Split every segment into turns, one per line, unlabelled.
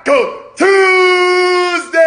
Taco Tuesday!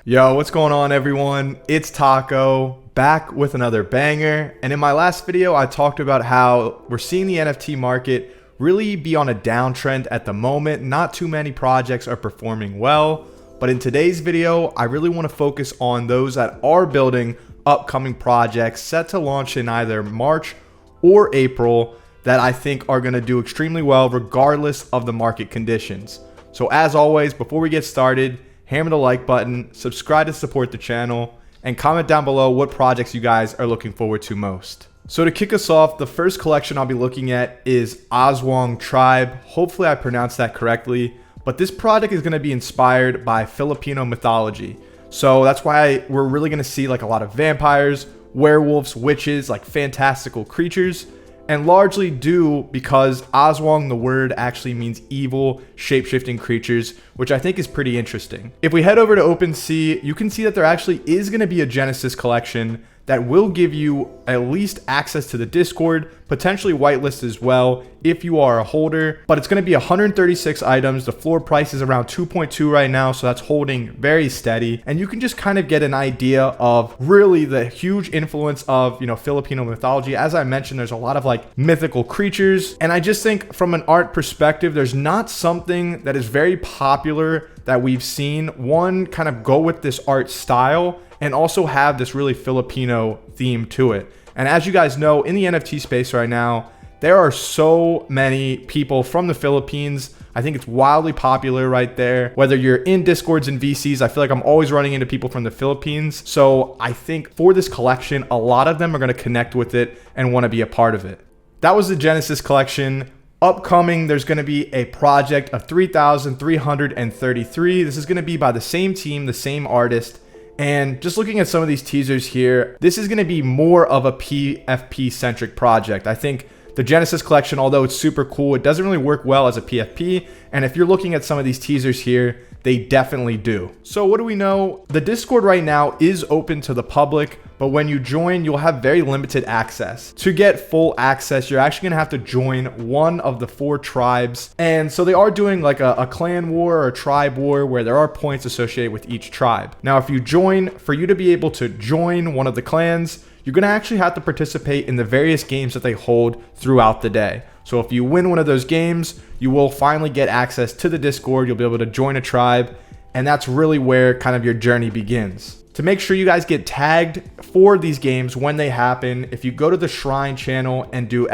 Yo, what's going on, everyone? It's Taco, back with another banger. And in my last video, I talked about how we're seeing the NFT market really be on a downtrend at the moment. Not too many projects are performing well. But in today's video, I really want to focus on those that are building upcoming projects set to launch in either March or April that I think are going to do extremely well regardless of the market conditions. So as always, before we get started, hammer the like button, subscribe to support the channel, and comment down below what projects you guys are looking forward to most. So to kick us off, the first collection I'll be looking at is Aswang Tribe. Hopefully I pronounced that correctly, but this project is going to be inspired by Filipino mythology. So that's why we're really going to see like a lot of vampires, werewolves, witches, like fantastical creatures. And largely due because Aswang, the word, actually means evil, shape-shifting creatures, which I think is pretty interesting. If we head over to OpenSea, you can see that there actually is going to be a Genesis collection that will give you at least access to the Discord, potentially whitelist as well if you are a holder. But it's going to be 136 items. The floor price is around 2.2 right now, so that's holding very steady. And you can just kind of get an idea of really the huge influence of, Filipino mythology. As I mentioned, there's a lot of like mythical creatures. And I just think from an art perspective, there's not something that is very popular that we've seen one kind of go with this art style and also have this really Filipino theme to it. And as you guys know, in the NFT space right now, there are so many people from the Philippines. I think it's wildly popular right there. Whether you're in Discords and VCs, I feel like I'm always running into people from the Philippines. So I think for this collection, a lot of them are gonna connect with it and wanna be a part of it. That was the Genesis collection. Upcoming, there's going to be a project of 3,333. This is going to be by the same team, the same artist. And just looking at some of these teasers here, this is going to be more of a PFP centric project. I think the Genesis collection, although it's super cool, it doesn't really work well as a PFP. And if you're looking at some of these teasers here, they definitely do. So what do we know? The Discord right now is open to the public, but when you join, you'll have very limited access. To get full access, you're actually gonna have to join one of the 4 tribes. And so they are doing like a clan war or a tribe war where there are points associated with each tribe. Now, if you join, for you to be able to join one of the clans, you're gonna actually have to participate in the various games that they hold throughout the day. So if you win one of those games, you will finally get access to the Discord. You'll be able to join a tribe, and that's really where kind of your journey begins. To make sure you guys get tagged for these games when they happen, if you go to the Shrine channel and do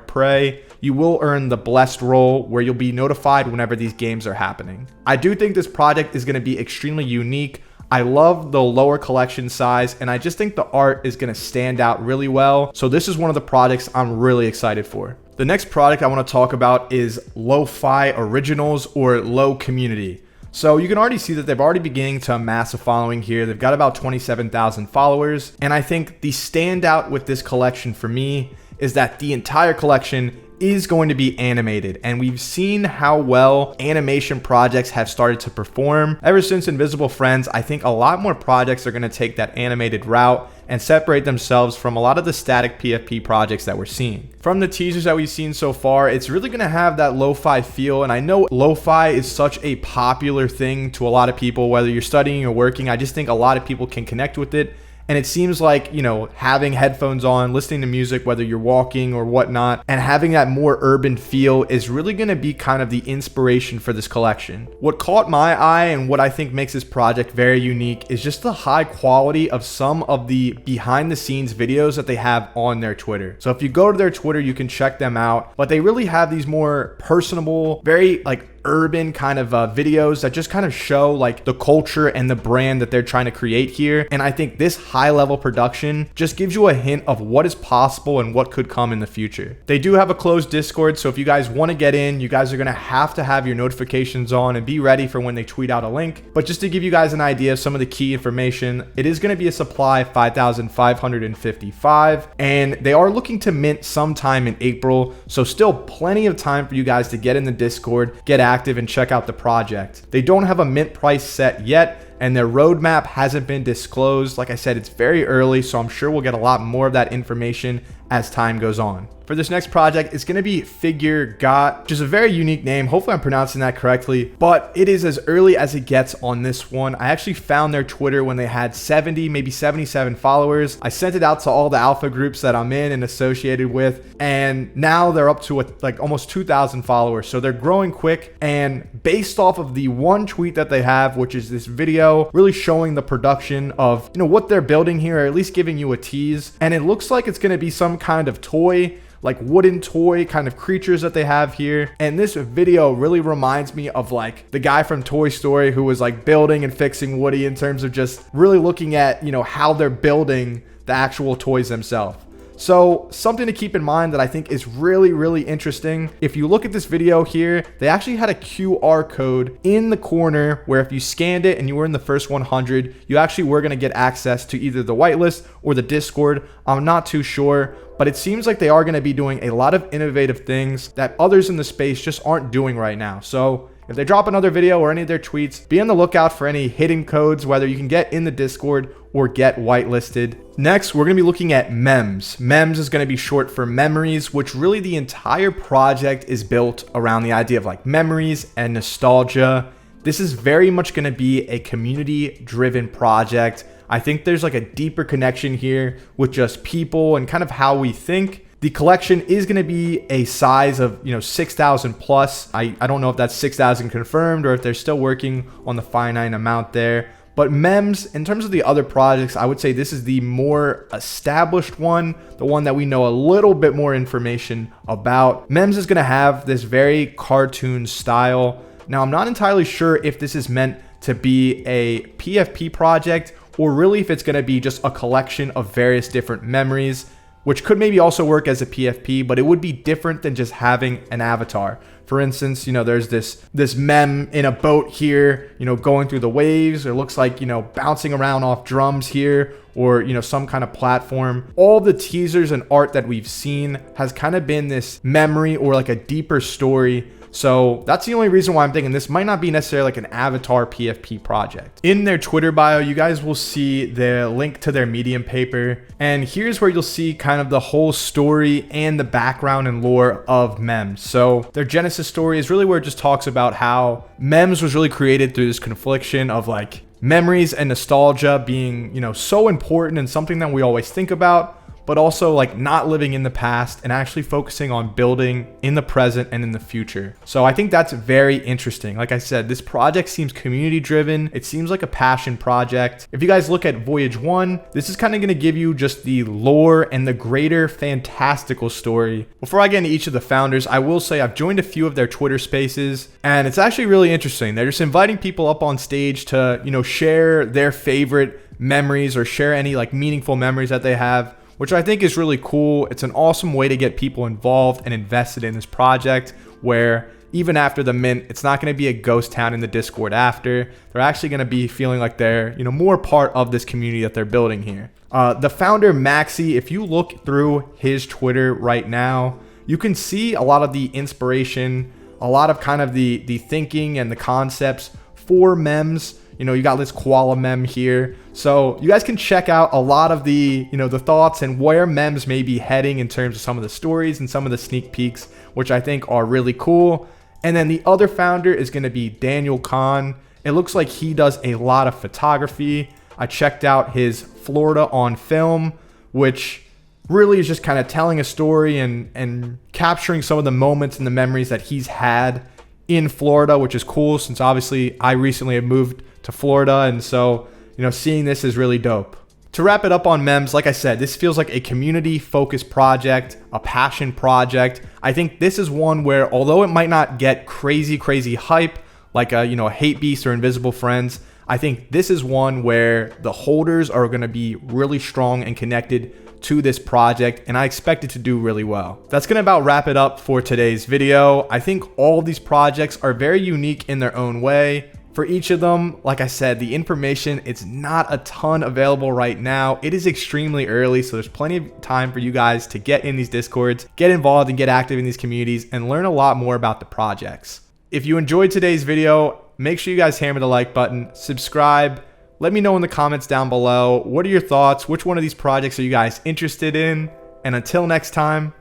!pray, you will earn the blessed role where you'll be notified whenever these games are happening. I do think this project is going to be extremely unique. I love the lower collection size, and I just think the art is going to stand out really well. So this is one of the projects I'm really excited for. The next product I want to talk about is Lofi Originals or Low Community. So you can already see that they've already beginning to amass a following here. They've got about 27,000 followers. And I think the standout with this collection for me is that the entire collection is going to be animated, and we've seen how well animation projects have started to perform ever since Invisible Friends. I think a lot more projects are going to take that animated route and separate themselves from a lot of the static PFP projects that we're seeing. From the teasers that we've seen so far, it's really going to have that lo-fi feel, and I know lo-fi is such a popular thing to a lot of people, whether you're studying or working. I just think a lot of people can connect with it. And it seems like, having headphones on, listening to music, whether you're walking or whatnot, and having that more urban feel is really going to be kind of the inspiration for this collection. What caught my eye and what I think makes this project very unique is just the high quality of some of the behind the scenes videos that they have on their Twitter. So if you go to their Twitter, you can check them out, but they really have these more personable, very urban kind of videos that just kind of show like the culture and the brand that they're trying to create here. And I think this high level production just gives you a hint of what is possible and what could come in the future. They do have a closed Discord, so if you guys want to get in, you guys are going to have your notifications on and be ready for when they tweet out a link. But just to give you guys an idea of some of the key information, it is going to be a supply of 5,555, and they are looking to mint sometime in April, so still plenty of time for you guys to get in the Discord, get active, and check out the project. They don't have a mint price set yet, and their roadmap hasn't been disclosed. Like I said, it's very early, so I'm sure we'll get a lot more of that information as time goes on. For this next project, it's going to be FigureGOT, which is a very unique name. Hopefully I'm pronouncing that correctly, but it is as early as it gets on this one. I actually found their Twitter when they had 70, maybe 77 followers. I sent it out to all the alpha groups that I'm in and associated with, and now they're up to like almost 2,000 followers. So they're growing quick, and based off of the one tweet that they have, which is this video really showing the production of, what they're building here, or at least giving you a tease. And it looks like it's going to be some kind of toy, like wooden toy kind of creatures that they have here. And this video really reminds me of like the guy from Toy Story who was like building and fixing Woody, in terms of just really looking at, how they're building the actual toys themselves. So something to keep in mind that I think is really, really interesting. If you look at this video here, they actually had a QR code in the corner where if you scanned it and you were in the first 100, you actually were going to get access to either the whitelist or the Discord. I'm not too sure, but it seems like they are going to be doing a lot of innovative things that others in the space just aren't doing right now. So if they drop another video or any of their tweets, be on the lookout for any hidden codes, whether you can get in the Discord or get whitelisted. Next, we're going to be looking at MEMS. MEMS is going to be short for memories, which really the entire project is built around the idea of like memories and nostalgia. This is very much going to be a community-driven project. I think there's like a deeper connection here with just people and kind of how we think. The collection is going to be a size of, 6,000 plus. I don't know if that's 6,000 confirmed or if they're still working on the finite amount there. But MEMS, in terms of the other projects, I would say this is the more established one, the one that we know a little bit more information about. MEMS is going to have this very cartoon style. Now, I'm not entirely sure if this is meant to be a PFP project or really if it's going to be just a collection of various different memories, which could maybe also work as a PFP, but it would be different than just having an avatar. For instance, there's this mem in a boat here, going through the waves. It looks like, bouncing around off drums here, or, some kind of platform. All the teasers and art that we've seen has kind of been this memory or like a deeper story. So that's the only reason why I'm thinking this might not be necessarily like an avatar PFP project. In their Twitter bio, you guys will see the link to their Medium paper. And here's where you'll see kind of the whole story and the background and lore of MEMS. So their Genesis story is really where it just talks about how MEMS was really created through this confliction of like memories and nostalgia being, so important and something that we always think about, but also like not living in the past and actually focusing on building in the present and in the future. So I think that's very interesting. Like I said, this project seems community driven. It seems like a passion project. If you guys look at Voyage 1, this is kind of going to give you just the lore and the greater fantastical story. Before I get into each of the founders, I will say I've joined a few of their Twitter spaces, and it's actually really interesting. They're just inviting people up on stage to, share their favorite memories or share any like meaningful memories that they have, which I think is really cool. It's an awesome way to get people involved and invested in this project, where even after the mint, it's not going to be a ghost town in the Discord after. They're actually going to be feeling like they're, more part of this community that they're building here. The founder, Maxi, if you look through his Twitter right now, you can see a lot of the inspiration, a lot of kind of the thinking and the concepts for MEMS. You got this koala mem here. So you guys can check out a lot of the, the thoughts and where MEMS may be heading in terms of some of the stories and some of the sneak peeks, which I think are really cool. And then the other founder is going to be Daniel Kahn. It looks like he does a lot of photography. I checked out his Florida on film, which really is just kind of telling a story and capturing some of the moments and the memories that he's had in Florida, which is cool since obviously I recently have moved to Florida, and so seeing this is really dope. To wrap it up on MEMS, like I said, this feels like a community focused project, a passion project. I think this is one where, although it might not get crazy hype like a Hate Beast or Invisible Friends, I think this is one where the holders are going to be really strong and connected to this project, and I expect it to do really well. That's going to about wrap it up for today's video. I think all of these projects are very unique in their own way. For each of them, like I said, the information, it's not a ton available right now. It is extremely early, so there's plenty of time for you guys to get in these Discords, get involved and get active in these communities, and learn a lot more about the projects. If you enjoyed today's video, make sure you guys hammer the like button, subscribe, Let me know in the comments down below. What are your thoughts? Which one of these projects are you guys interested in? And until next time,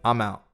I'm out.